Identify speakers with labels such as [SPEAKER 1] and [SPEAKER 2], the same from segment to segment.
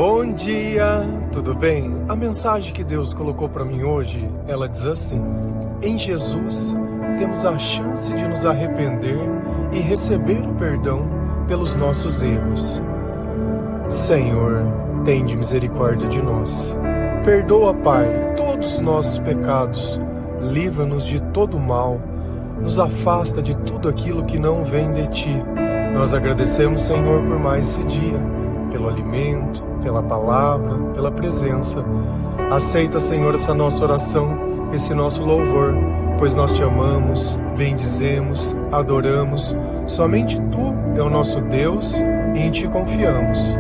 [SPEAKER 1] Bom dia, tudo bem? A mensagem que Deus colocou para mim hoje, ela diz assim: em Jesus temos a chance de nos arrepender e receber o perdão pelos nossos erros. Senhor, tende misericórdia de nós. Perdoa, Pai, todos os nossos pecados. Livra-nos de todo mal. Nos afasta de tudo aquilo que não vem de Ti. Nós agradecemos, Senhor, por mais esse dia, pelo alimento, pela palavra, pela presença. Aceita, Senhor, essa nossa oração, esse nosso louvor, pois nós Te amamos, bendizemos, adoramos. Somente Tu é o nosso Deus e em Ti confiamos.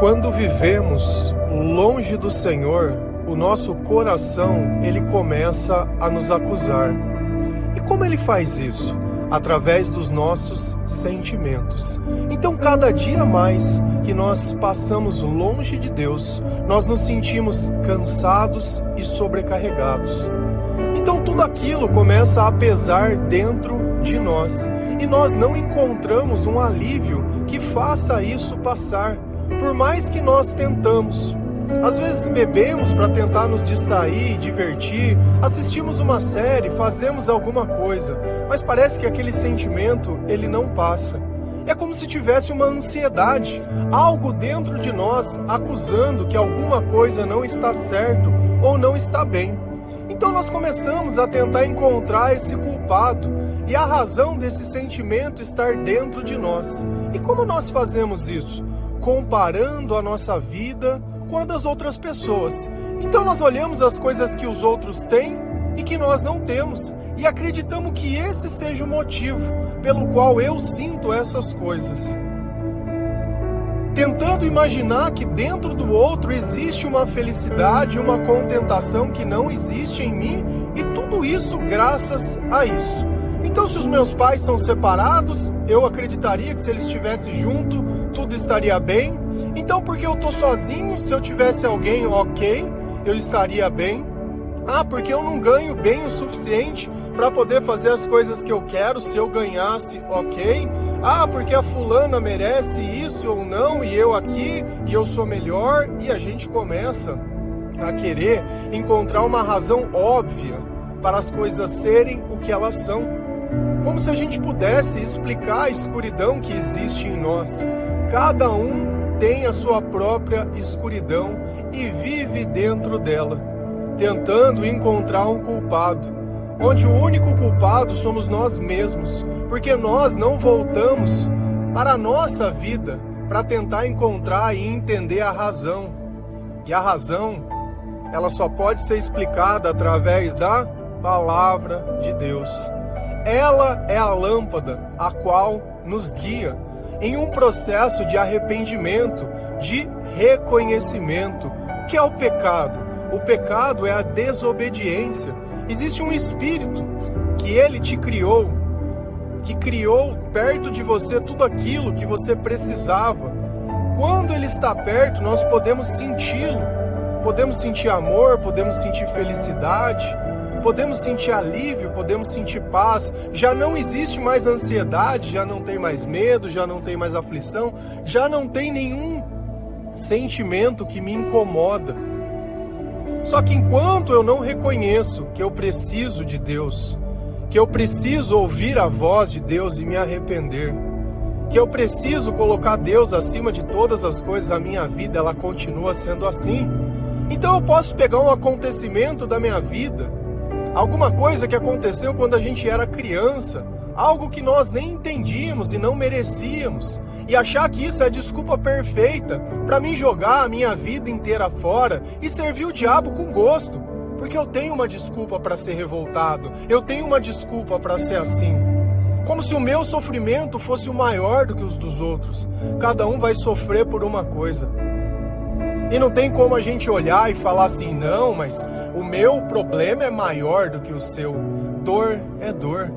[SPEAKER 1] Quando vivemos longe do Senhor, o nosso coração, ele começa a nos acusar. E como ele faz isso? Através dos nossos sentimentos. Então, cada dia mais que nós passamos longe de Deus, nós nos sentimos cansados e sobrecarregados. Então, tudo aquilo começa a pesar dentro de nós. E nós não encontramos um alívio que faça isso passar. Por mais que nós tentamos, às vezes bebemos para tentar nos distrair, divertir, assistimos uma série, fazemos alguma coisa, mas parece que aquele sentimento, ele não passa. É como se tivesse uma ansiedade, algo dentro de nós acusando que alguma coisa não está certo ou não está bem. Então nós começamos a tentar encontrar esse culpado e a razão desse sentimento estar dentro de nós. E como nós fazemos isso? Comparando a nossa vida com a das outras pessoas. Então nós olhamos as coisas que os outros têm e que nós não temos e acreditamos que esse seja o motivo pelo qual eu sinto essas coisas. Tentando imaginar que dentro do outro existe uma felicidade, uma contentação que não existe em mim, e tudo isso graças a isso. Então, se os meus pais são separados, eu acreditaria que se eles estivessem juntos, tudo estaria bem. Então, porque eu estou sozinho, se eu tivesse alguém, ok, eu estaria bem. Ah, porque eu não ganho bem o suficiente para poder fazer as coisas que eu quero, se eu ganhasse, ok. Ah, porque a fulana merece isso ou não, e eu aqui, e eu sou melhor. E a gente começa a querer encontrar uma razão óbvia para as coisas serem o que elas são. Como se a gente pudesse explicar a escuridão que existe em nós. Cada um tem a sua própria escuridão e vive dentro dela, tentando encontrar um culpado, onde o único culpado somos nós mesmos, porque nós não voltamos para a nossa vida para tentar encontrar e entender a razão. E a razão, ela só pode ser explicada através da palavra de Deus. Ela é a lâmpada a qual nos guia em um processo de arrependimento, de reconhecimento. O que é o pecado? O pecado é a desobediência. Existe um espírito que ele te criou, que criou perto de você tudo aquilo que você precisava. Quando ele está perto, nós podemos senti-lo. Podemos sentir amor, podemos sentir felicidade, podemos sentir alívio, podemos sentir paz. Já não existe mais ansiedade, já não tem mais medo, já não tem mais aflição, já não tem nenhum sentimento que me incomoda. Só que enquanto eu não reconheço que eu preciso de Deus, que eu preciso ouvir a voz de Deus e me arrepender, que eu preciso colocar Deus acima de todas as coisas, a minha vida ela continua sendo assim. Então eu posso pegar um acontecimento da minha vida, alguma coisa que aconteceu quando a gente era criança, algo que nós nem entendíamos e não merecíamos, e achar que isso é a desculpa perfeita para mim jogar a minha vida inteira fora e servir o diabo com gosto, porque eu tenho uma desculpa para ser revoltado, eu tenho uma desculpa para ser assim. Como se o meu sofrimento fosse o maior do que os dos outros. Cada um vai sofrer por uma coisa. E não tem como a gente olhar e falar assim, não, mas o meu problema é maior do que o seu. Dor é dor.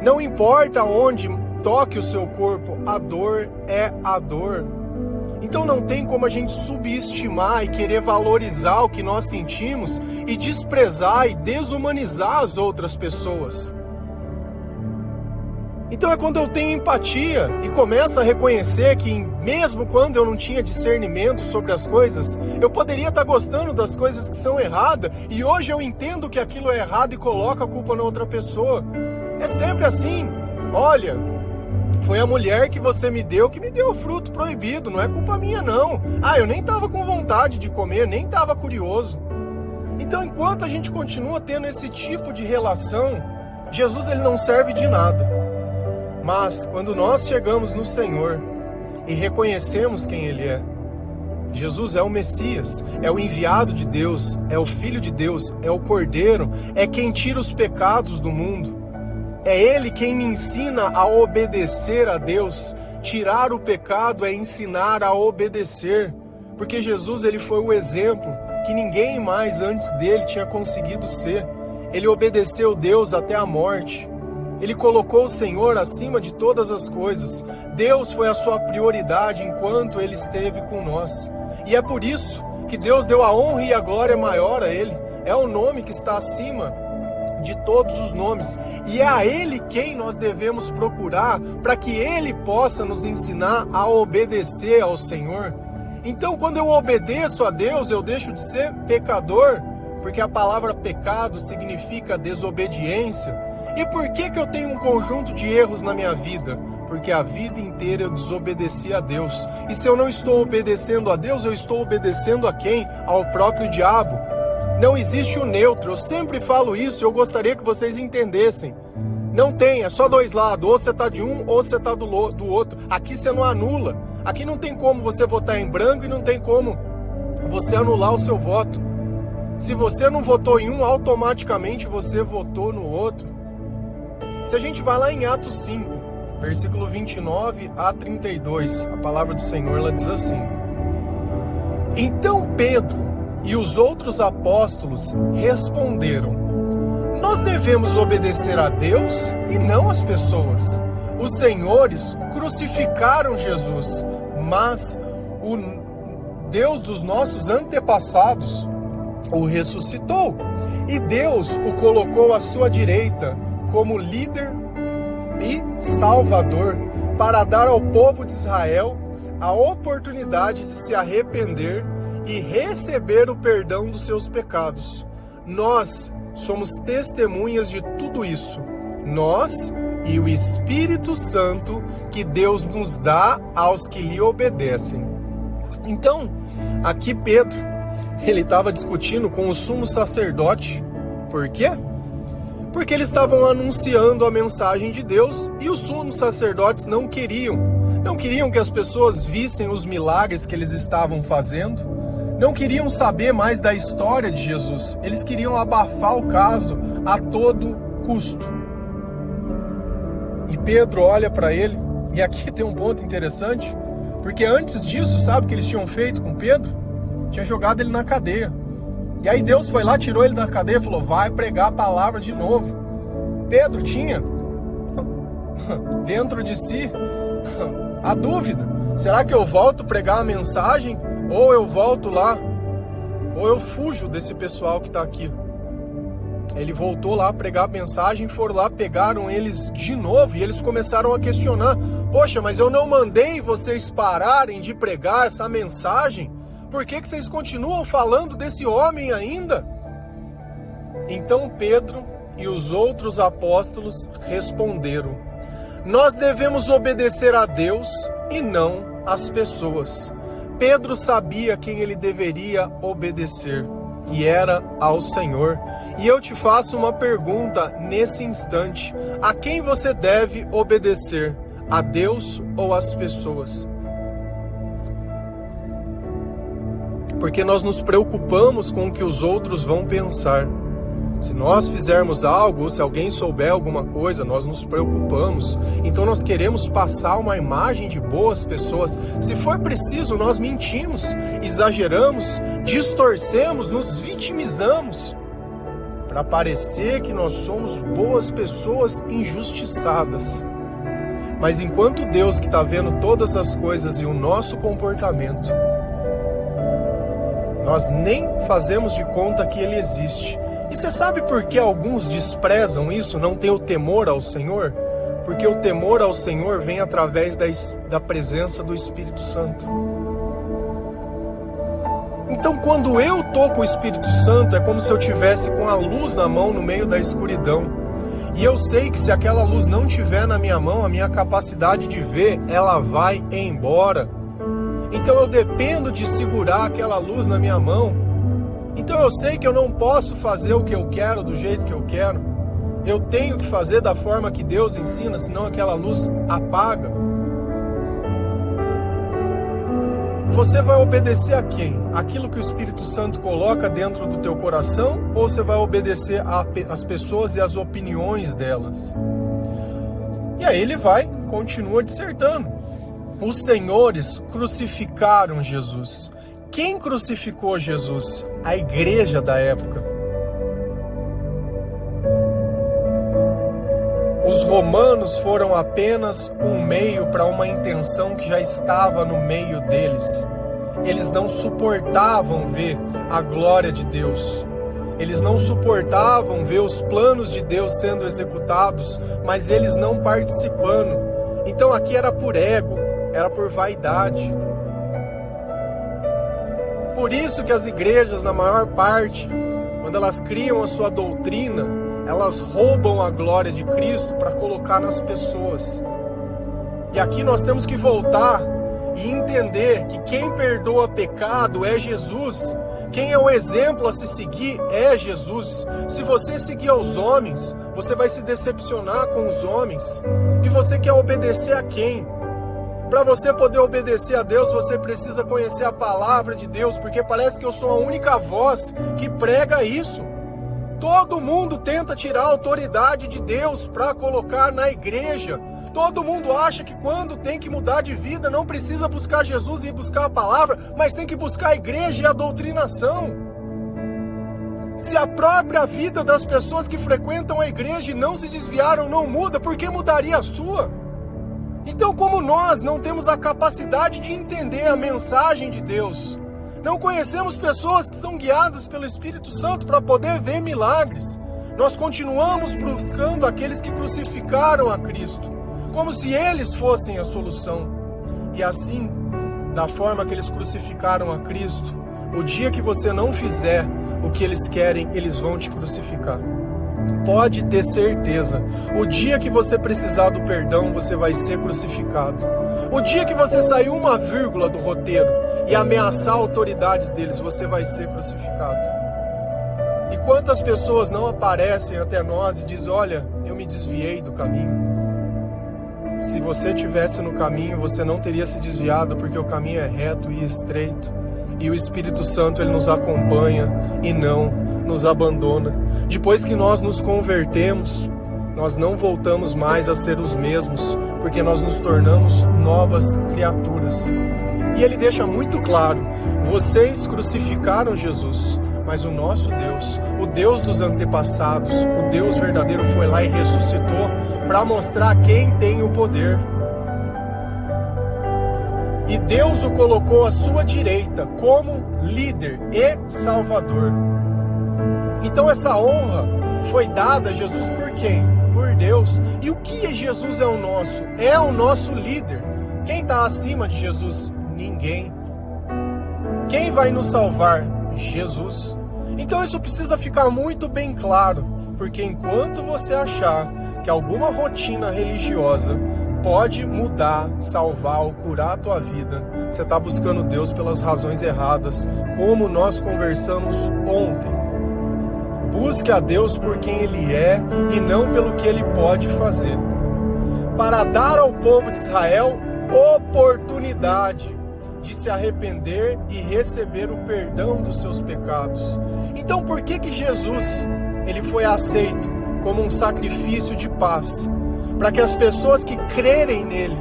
[SPEAKER 1] Não importa onde toque o seu corpo, a dor é a dor. Então não tem como a gente subestimar e querer valorizar o que nós sentimos e desprezar e desumanizar as outras pessoas. Então é quando eu tenho empatia e começo a reconhecer que mesmo quando eu não tinha discernimento sobre as coisas, eu poderia estar gostando das coisas que são erradas e hoje eu entendo que aquilo é errado e coloco a culpa na outra pessoa. É sempre assim. Olha, foi a mulher que você me deu que me deu o fruto proibido, não é culpa minha não. Eu nem estava com vontade de comer, nem estava curioso. Então enquanto a gente continua tendo esse tipo de relação, Jesus ele não serve de nada. Mas quando nós chegamos no Senhor e reconhecemos quem Ele é, Jesus é o Messias, é o enviado de Deus, é o Filho de Deus, é o Cordeiro, é quem tira os pecados do mundo. É Ele quem me ensina a obedecer a Deus. Tirar o pecado é ensinar a obedecer, porque Jesus ele foi o exemplo que ninguém mais antes dele tinha conseguido ser. Ele obedeceu Deus até a morte. Ele colocou o Senhor acima de todas as coisas. Deus foi a sua prioridade enquanto Ele esteve com nós. E é por isso que Deus deu a honra e a glória maior a Ele. É o nome que está acima de todos os nomes. E é a Ele quem nós devemos procurar para que Ele possa nos ensinar a obedecer ao Senhor. Então, quando eu obedeço a Deus, eu deixo de ser pecador, porque a palavra pecado significa desobediência. E por que eu tenho um conjunto de erros na minha vida? Porque a vida inteira eu desobedeci a Deus. E se eu não estou obedecendo a Deus, eu estou obedecendo a quem? Ao próprio diabo. Não existe o neutro, eu sempre falo isso e eu gostaria que vocês entendessem. Não tem, é só dois lados, ou você está de um ou você está do outro. Aqui você não anula, aqui não tem como você votar em branco e não tem como você anular o seu voto. Se você não votou em um, automaticamente você votou no outro. Se a gente vai lá em Atos 5, versículo 29 a 32, a palavra do Senhor ela diz assim: Então Pedro e os outros apóstolos responderam: Nós devemos obedecer a Deus e não às pessoas. Os senhores crucificaram Jesus, mas o Deus dos nossos antepassados o ressuscitou, e Deus o colocou à sua direita como líder e salvador, para dar ao povo de Israel a oportunidade de se arrepender e receber o perdão dos seus pecados. Nós somos testemunhas de tudo isso, nós e o Espírito Santo que Deus nos dá aos que lhe obedecem. Então, aqui Pedro, ele estava discutindo com o sumo sacerdote. Por quê? Porque eles estavam anunciando a mensagem de Deus e os sumos sacerdotes não queriam que as pessoas vissem os milagres que eles estavam fazendo, não queriam saber mais da história de Jesus, eles queriam abafar o caso a todo custo. E Pedro olha para ele, e aqui tem um ponto interessante, porque antes disso, sabe o que eles tinham feito com Pedro? Tinha jogado ele na cadeia. E aí Deus foi lá, tirou ele da cadeia e falou: vai pregar a palavra de novo. Pedro tinha dentro de si a dúvida: será que eu volto a pregar a mensagem? Ou eu volto lá? Ou eu fujo desse pessoal que está aqui? Ele voltou lá a pregar a mensagem, foram lá, pegaram eles de novo e eles começaram a questionar: poxa, mas eu não mandei vocês pararem de pregar essa mensagem? Por que vocês continuam falando desse homem ainda? Então Pedro e os outros apóstolos responderam: nós devemos obedecer a Deus e não às pessoas. Pedro sabia quem ele deveria obedecer, e era ao Senhor. E eu te faço uma pergunta nesse instante: a quem você deve obedecer? A Deus ou às pessoas? Porque nós nos preocupamos com o que os outros vão pensar. Se nós fizermos algo, ou se alguém souber alguma coisa, nós nos preocupamos. Então nós queremos passar uma imagem de boas pessoas. Se for preciso, nós mentimos, exageramos, distorcemos, nos vitimizamos, para parecer que nós somos boas pessoas injustiçadas. Mas enquanto Deus, que está vendo todas as coisas e o nosso comportamento, nós nem fazemos de conta que Ele existe. E você sabe por que alguns desprezam isso, não têm o temor ao Senhor? Porque o temor ao Senhor vem através da presença do Espírito Santo. Então, quando eu estou com o Espírito Santo, é como se eu tivesse com a luz na mão no meio da escuridão. E eu sei que se aquela luz não estiver na minha mão, a minha capacidade de ver, ela vai embora. Então eu dependo de segurar aquela luz na minha mão. Então eu sei que eu não posso fazer o que eu quero do jeito que eu quero. Eu tenho que fazer da forma que Deus ensina, senão aquela luz apaga. Você vai obedecer a quem? Aquilo que o Espírito Santo coloca dentro do teu coração? Ou você vai obedecer às pessoas e às opiniões delas? E aí ele continua dissertando. Os senhores crucificaram Jesus. Quem crucificou Jesus? A igreja da época. Os romanos foram apenas um meio para uma intenção que já estava no meio deles. Eles não suportavam ver a glória de Deus. Eles não suportavam ver os planos de Deus sendo executados, mas eles não participando. Então aqui era por ego, era por vaidade. Por isso que as igrejas, na maior parte, quando elas criam a sua doutrina, elas roubam a glória de Cristo para colocar nas pessoas. E aqui nós temos que voltar e entender que quem perdoa pecado é Jesus. Quem é o exemplo a se seguir é Jesus. Se você seguir aos homens, você vai se decepcionar com os homens. E você quer obedecer a quem? Para você poder obedecer a Deus, você precisa conhecer a palavra de Deus, porque parece que eu sou a única voz que prega isso. Todo mundo tenta tirar a autoridade de Deus para colocar na igreja. Todo mundo acha que quando tem que mudar de vida, não precisa buscar Jesus e buscar a palavra, mas tem que buscar a igreja e a doutrinação. Se a própria vida das pessoas que frequentam a igreja e não se desviaram não muda, por que mudaria a sua? Então, como nós não temos a capacidade de entender a mensagem de Deus, não conhecemos pessoas que são guiadas pelo Espírito Santo para poder ver milagres, nós continuamos buscando aqueles que crucificaram a Cristo, como se eles fossem a solução. E assim, da forma que eles crucificaram a Cristo, o dia que você não fizer o que eles querem, eles vão te crucificar. Pode ter certeza, o dia que você precisar do perdão, você vai ser crucificado. O dia que você sair uma vírgula do roteiro e ameaçar a autoridade deles, você vai ser crucificado. E quantas pessoas não aparecem até nós e dizem, olha, eu me desviei do caminho. Se você estivesse no caminho, você não teria se desviado, porque o caminho é reto e estreito. E o Espírito Santo, ele nos acompanha e não nos abandona. Depois que nós nos convertemos, nós não voltamos mais a ser os mesmos, porque nós nos tornamos novas criaturas. E ele deixa muito claro, vocês crucificaram Jesus, mas o nosso Deus, o Deus dos antepassados, o Deus verdadeiro foi lá e ressuscitou para mostrar quem tem o poder. E Deus o colocou à sua direita como líder e salvador. Então essa honra foi dada a Jesus por quem? Por Deus. E o que Jesus é o nosso? É o nosso líder. Quem está acima de Jesus? Ninguém. Quem vai nos salvar? Jesus. Então isso precisa ficar muito bem claro, porque enquanto você achar que alguma rotina religiosa pode mudar, salvar ou curar a tua vida, você está buscando Deus pelas razões erradas, como nós conversamos ontem. Busque a Deus por quem Ele é e não pelo que Ele pode fazer, para dar ao povo de Israel oportunidade de se arrepender e receber o perdão dos seus pecados. Então por que Jesus ele foi aceito como um sacrifício de paz? Para que as pessoas que crerem nele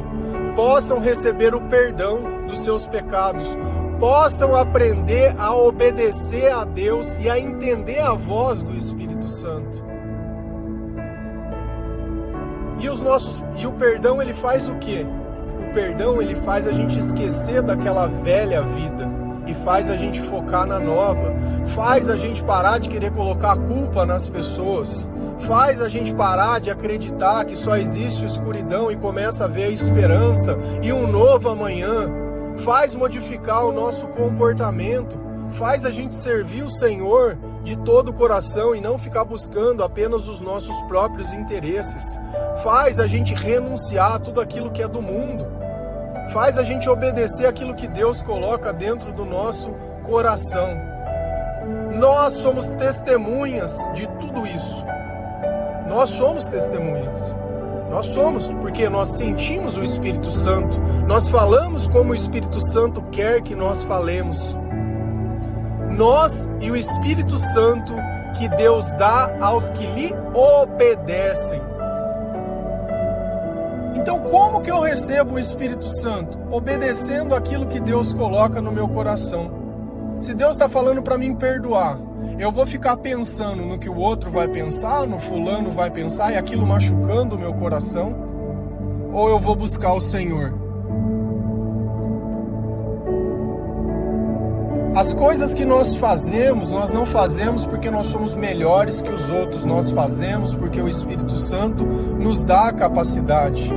[SPEAKER 1] possam receber o perdão dos seus pecados, possam aprender a obedecer a Deus e a entender a voz do Espírito Santo. E o perdão, ele faz o quê? O perdão, ele faz a gente esquecer daquela velha vida e faz a gente focar na nova, faz a gente parar de querer colocar a culpa nas pessoas, faz a gente parar de acreditar que só existe escuridão e começa a ver a esperança e um novo amanhã, faz modificar o nosso comportamento, faz a gente servir o Senhor de todo o coração e não ficar buscando apenas os nossos próprios interesses, faz a gente renunciar a tudo aquilo que é do mundo, faz a gente obedecer aquilo que Deus coloca dentro do nosso coração. Nós somos testemunhas de tudo isso. Nós somos testemunhas. Nós somos, porque nós sentimos o Espírito Santo. Nós falamos como o Espírito Santo quer que nós falemos. Nós e o Espírito Santo que Deus dá aos que lhe obedecem. Então, como que eu recebo o Espírito Santo? Obedecendo aquilo que Deus coloca no meu coração. Se Deus está falando para mim perdoar, eu vou ficar pensando no que o outro vai pensar, no fulano vai pensar, e aquilo machucando o meu coração? Ou eu vou buscar o Senhor? As coisas que nós fazemos, nós não fazemos porque nós somos melhores que os outros, nós fazemos porque o Espírito Santo nos dá a capacidade.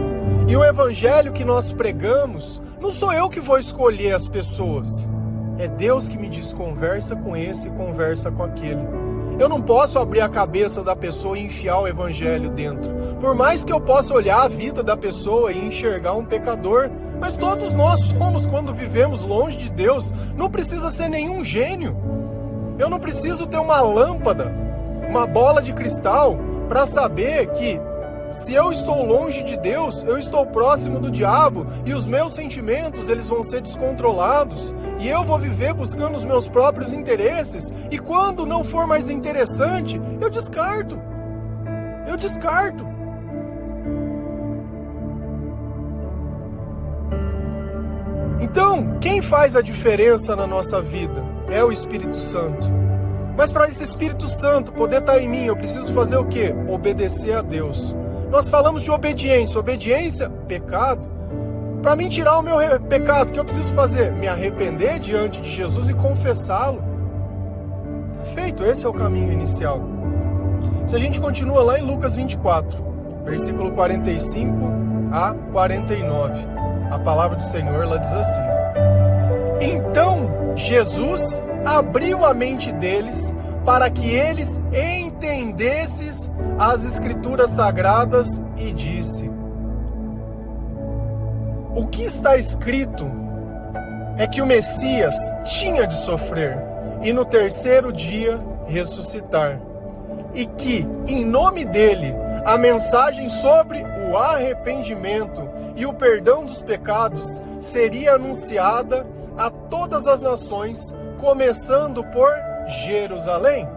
[SPEAKER 1] E o evangelho que nós pregamos, não sou eu que vou escolher as pessoas. É Deus que me diz, conversa com esse, conversa com aquele. Eu não posso abrir a cabeça da pessoa e enfiar o evangelho dentro. Por mais que eu possa olhar a vida da pessoa e enxergar um pecador, mas todos nós somos quando vivemos longe de Deus. Não precisa ser nenhum gênio. Eu não preciso ter uma lâmpada, uma bola de cristal, para saber que se eu estou longe de Deus, eu estou próximo do diabo e os meus sentimentos eles vão ser descontrolados e eu vou viver buscando os meus próprios interesses e quando não for mais interessante, eu descarto. Então, quem faz a diferença na nossa vida é o Espírito Santo. Mas para esse Espírito Santo poder estar em mim, eu preciso fazer o quê? Obedecer a Deus. Nós falamos de obediência. Obediência, pecado. Para mim tirar o meu pecado, o que eu preciso fazer? Me arrepender diante de Jesus e confessá-lo. Feito, esse é o caminho inicial. Se a gente continua lá em Lucas 24, versículo 45 a 49, a palavra do Senhor, ela diz assim: Então Jesus abriu a mente deles para que eles entendessem as Escrituras Sagradas e disse: O que está escrito é que o Messias tinha de sofrer e no terceiro dia ressuscitar, e que, em nome dele, a mensagem sobre o arrependimento e o perdão dos pecados seria anunciada a todas as nações, começando por Jerusalém.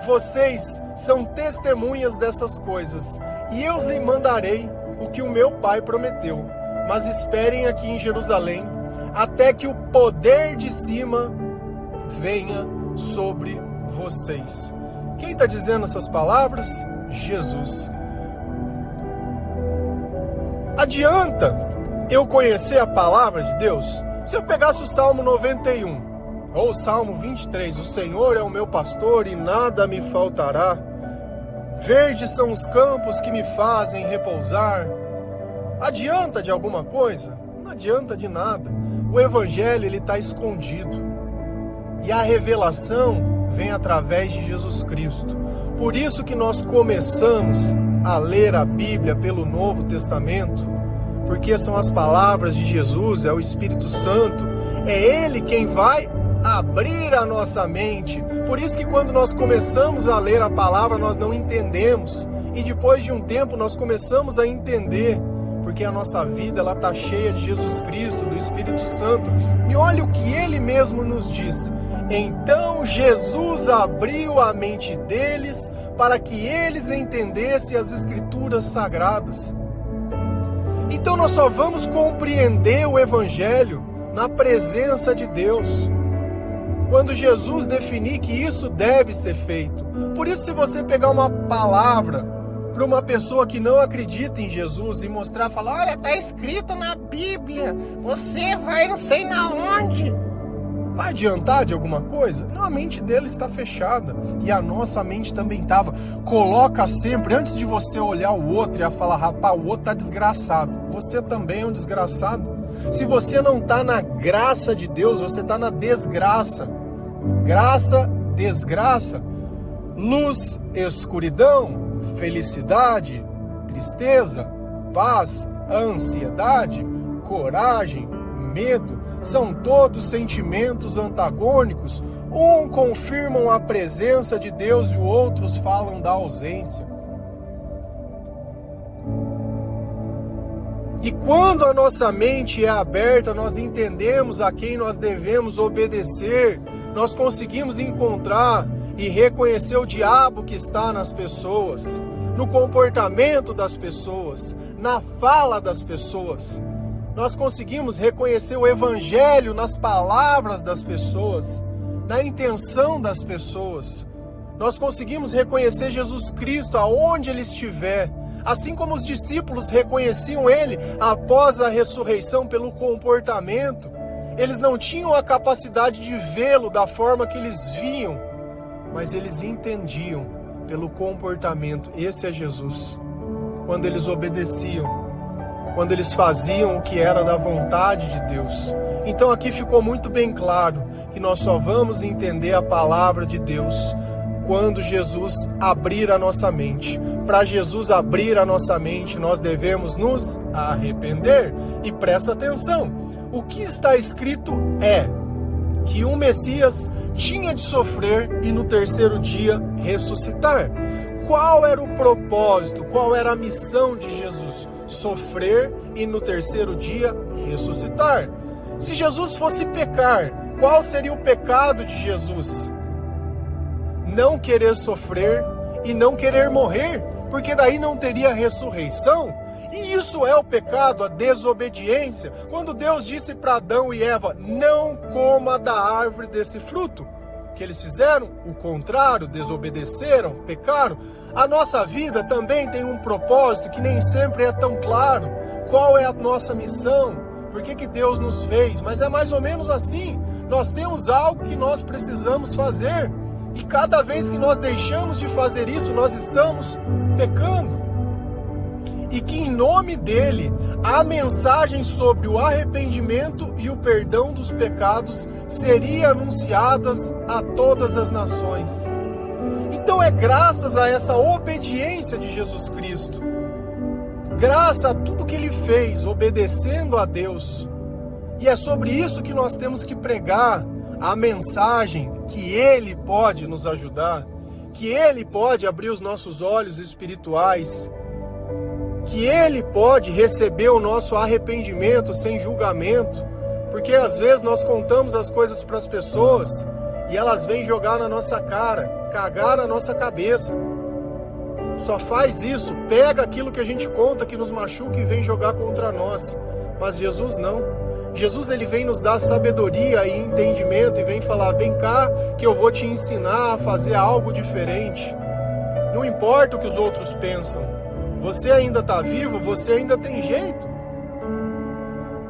[SPEAKER 1] Vocês são testemunhas dessas coisas, e eu lhes mandarei o que o meu Pai prometeu. Mas esperem aqui em Jerusalém, até que o poder de cima venha sobre vocês. Quem está dizendo essas palavras? Jesus. Adianta eu conhecer a palavra de Deus? Se eu pegasse o Salmo 91, ou o Salmo 23, o Senhor é o meu pastor e nada me faltará. Verdes são os campos que me fazem repousar. Adianta de alguma coisa? Não adianta de nada. O Evangelho ele está escondido. E a revelação vem através de Jesus Cristo. Por isso que nós começamos a ler a Bíblia pelo Novo Testamento, porque são as palavras de Jesus, é o Espírito Santo, é Ele quem vai abrir a nossa mente. Por isso que quando nós começamos a ler a palavra, nós não entendemos, e depois de um tempo nós começamos a entender, porque a nossa vida ela está cheia de Jesus Cristo, do Espírito Santo. E olha o que Ele mesmo nos diz: então Jesus abriu a mente deles para que eles entendessem as Escrituras Sagradas. Então nós só vamos compreender o Evangelho na presença de Deus, quando Jesus definir que isso deve ser feito. Por isso, se você pegar uma palavra para uma pessoa que não acredita em Jesus e mostrar, falar, olha, tá escrito na Bíblia, você vai não sei na onde. Vai adiantar de alguma coisa? Não, a mente dele está fechada. E a nossa mente também estava. Coloca sempre, antes de você olhar o outro e falar, rapaz, o outro tá desgraçado. Você também é um desgraçado. Se você não está na graça de Deus, você está na desgraça. Graça, desgraça. Luz, escuridão. Felicidade, tristeza. Paz, ansiedade. Coragem, medo. São todos sentimentos antagônicos. Um confirmam a presença de Deus e outros falam da ausência. E quando a nossa mente é aberta, nós entendemos a quem nós devemos obedecer. Nós conseguimos encontrar e reconhecer o diabo que está nas pessoas, no comportamento das pessoas, na fala das pessoas. Nós conseguimos reconhecer o Evangelho nas palavras das pessoas, na intenção das pessoas. Nós conseguimos reconhecer Jesus Cristo aonde Ele estiver, assim como os discípulos reconheciam Ele após a ressurreição pelo comportamento. Eles não tinham a capacidade de vê-lo da forma que eles viam, mas eles entendiam pelo comportamento. Esse é Jesus. Quando eles obedeciam, quando eles faziam o que era da vontade de Deus. Então aqui ficou muito bem claro que nós só vamos entender a palavra de Deus quando Jesus abrir a nossa mente. Para Jesus abrir a nossa mente, nós devemos nos arrepender. E presta atenção, o que está escrito é que o Messias tinha de sofrer e no terceiro dia ressuscitar. Qual era o propósito, qual era a missão de Jesus? Sofrer e no terceiro dia ressuscitar. Se Jesus fosse pecar, qual seria o pecado de Jesus? Não querer sofrer e não querer morrer, porque daí não teria ressurreição. E isso é o pecado, a desobediência. Quando Deus disse para Adão e Eva, não coma da árvore desse fruto, o que eles fizeram? O contrário, desobedeceram, pecaram. A nossa vida também tem um propósito que nem sempre é tão claro. Qual é a nossa missão? Por que Deus nos fez? Mas é mais ou menos assim. Nós temos algo que nós precisamos fazer. E cada vez que nós deixamos de fazer isso, nós estamos pecando. E que em nome dele, a mensagem sobre o arrependimento e o perdão dos pecados seria anunciadas a todas as nações. Então é graças a essa obediência de Jesus Cristo, graças a tudo que ele fez, obedecendo a Deus. E é sobre isso que nós temos que pregar a mensagem que ele pode nos ajudar, que ele pode abrir os nossos olhos espirituais, que ele pode receber o nosso arrependimento sem julgamento, porque às vezes nós contamos as coisas para as pessoas e elas vêm jogar na nossa cara, cagar na nossa cabeça. Só faz isso, pega aquilo que a gente conta que nos machuca e vem jogar contra nós. Mas Jesus não. Jesus ele vem nos dar sabedoria e entendimento e vem falar, vem cá que eu vou te ensinar a fazer algo diferente. Não importa o que os outros pensam. Você ainda está vivo, você ainda tem jeito.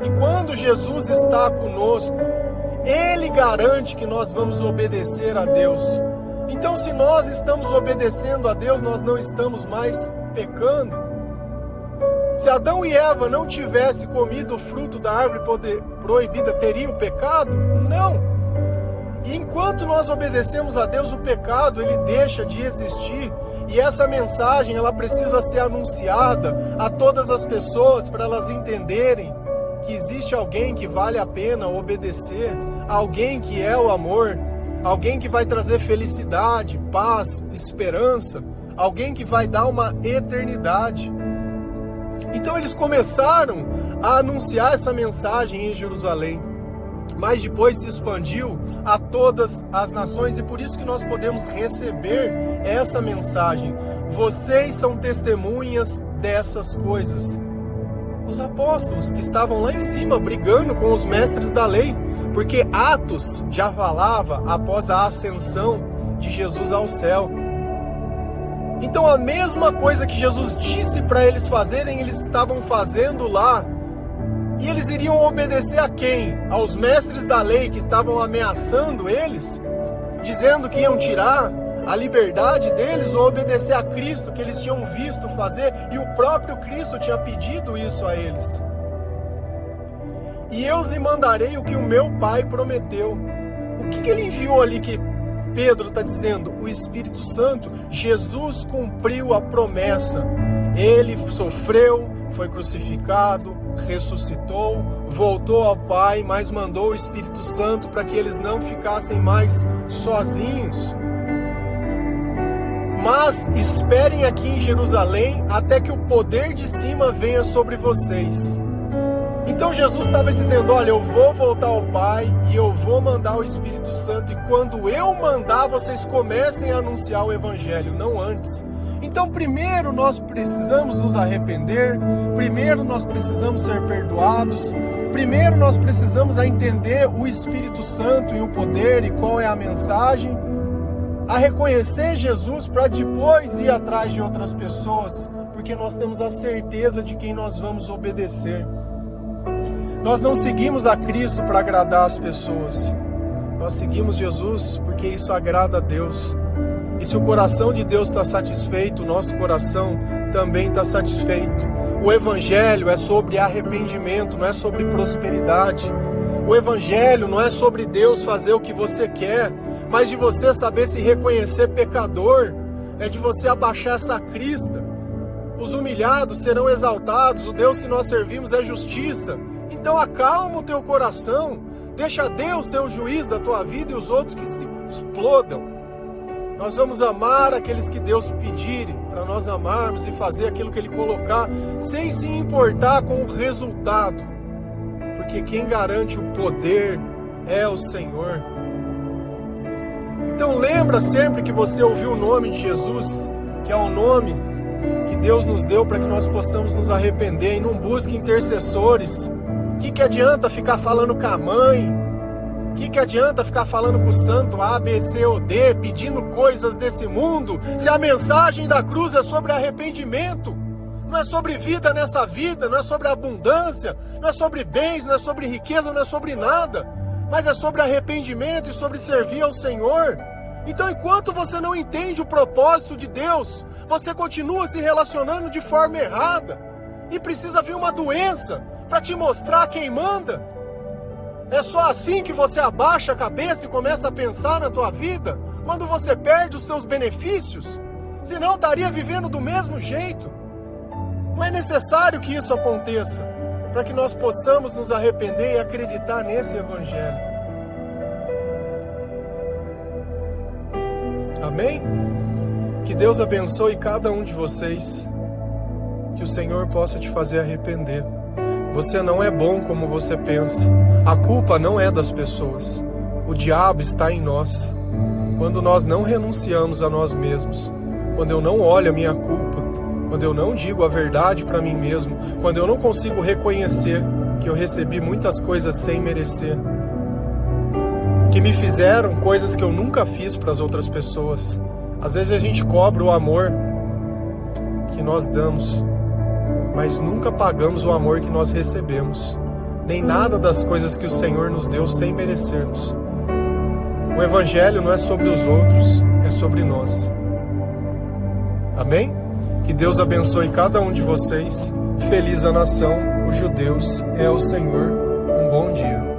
[SPEAKER 1] E quando Jesus está conosco, Ele garante que nós vamos obedecer a Deus. Então, se nós estamos obedecendo a Deus, nós não estamos mais pecando. Se Adão e Eva não tivessem comido o fruto da árvore proibida, teria o pecado? Não. E enquanto nós obedecemos a Deus, o pecado ele deixa de existir. E essa mensagem ela precisa ser anunciada a todas as pessoas para elas entenderem que existe alguém que vale a pena obedecer, alguém que é o amor, alguém que vai trazer felicidade, paz, esperança, alguém que vai dar uma eternidade. Então eles começaram a anunciar essa mensagem em Jerusalém, mas depois se expandiu a todas as nações e por isso que nós podemos receber essa mensagem. Vocês são testemunhas dessas coisas. Os apóstolos que estavam lá em cima brigando com os mestres da lei, porque Atos já falava após a ascensão de Jesus ao céu. Então a mesma coisa que Jesus disse para eles fazerem, eles estavam fazendo lá. E eles iriam obedecer a quem? Aos mestres da lei que estavam ameaçando eles, dizendo que iam tirar a liberdade deles, ou obedecer a Cristo que eles tinham visto fazer, e o próprio Cristo tinha pedido isso a eles. E eu lhe mandarei o que o meu Pai prometeu. O que ele enviou ali que Pedro está dizendo? O Espírito Santo. Jesus cumpriu a promessa. Ele sofreu, foi crucificado, ressuscitou, voltou ao Pai, mas mandou o Espírito Santo para que eles não ficassem mais sozinhos. Mas esperem aqui em Jerusalém até que o poder de cima venha sobre vocês. Então Jesus estava dizendo, olha, eu vou voltar ao Pai e eu vou mandar o Espírito Santo, e quando eu mandar, vocês comecem a anunciar o Evangelho, não antes. Então primeiro nós precisamos nos arrepender, primeiro nós precisamos ser perdoados, primeiro nós precisamos entender o Espírito Santo e o poder e qual é a mensagem, a reconhecer Jesus para depois ir atrás de outras pessoas, porque nós temos a certeza de quem nós vamos obedecer. Nós não seguimos a Cristo para agradar as pessoas, nós seguimos Jesus porque isso agrada a Deus. E se o coração de Deus está satisfeito, o nosso coração também está satisfeito. O Evangelho é sobre arrependimento, não é sobre prosperidade. O Evangelho não é sobre Deus fazer o que você quer, mas de você saber se reconhecer pecador, é de você abaixar essa crista. Os humilhados serão exaltados, o Deus que nós servimos é justiça. Então acalma o teu coração, deixa Deus ser o juiz da tua vida e os outros que se explodam. Nós vamos amar aqueles que Deus pedirem para nós amarmos e fazer aquilo que Ele colocar, sem se importar com o resultado, porque quem garante o poder é o Senhor. Então lembra sempre que você ouviu o nome de Jesus, que é o nome que Deus nos deu para que nós possamos nos arrepender, e não busque intercessores. O que adianta ficar falando com a mãe? O que adianta ficar falando com o santo A, B, C ou D, pedindo coisas desse mundo, se a mensagem da cruz é sobre arrependimento? Não é sobre vida nessa vida, não é sobre abundância, não é sobre bens, não é sobre riqueza, não é sobre nada, mas é sobre arrependimento e sobre servir ao Senhor. Então, enquanto você não entende o propósito de Deus, você continua se relacionando de forma errada, e precisa vir uma doença para te mostrar quem manda. É só assim que você abaixa a cabeça e começa a pensar na tua vida, quando você perde os teus benefícios? Senão estaria vivendo do mesmo jeito. Não é necessário que isso aconteça, para que nós possamos nos arrepender e acreditar nesse Evangelho. Amém? Que Deus abençoe cada um de vocês, que o Senhor possa te fazer arrepender. Você não é bom como você pensa. A culpa não é das pessoas. O diabo está em nós. Quando nós não renunciamos a nós mesmos, quando eu não olho a minha culpa, quando eu não digo a verdade para mim mesmo, quando eu não consigo reconhecer que eu recebi muitas coisas sem merecer, que me fizeram coisas que eu nunca fiz para as outras pessoas. Às vezes a gente cobra o amor que nós damos, mas nunca pagamos o amor que nós recebemos, nem nada das coisas que o Senhor nos deu sem merecermos. O Evangelho não é sobre os outros, é sobre nós. Amém? Que Deus abençoe cada um de vocês. Feliz a nação, os judeus é o Senhor. Um bom dia.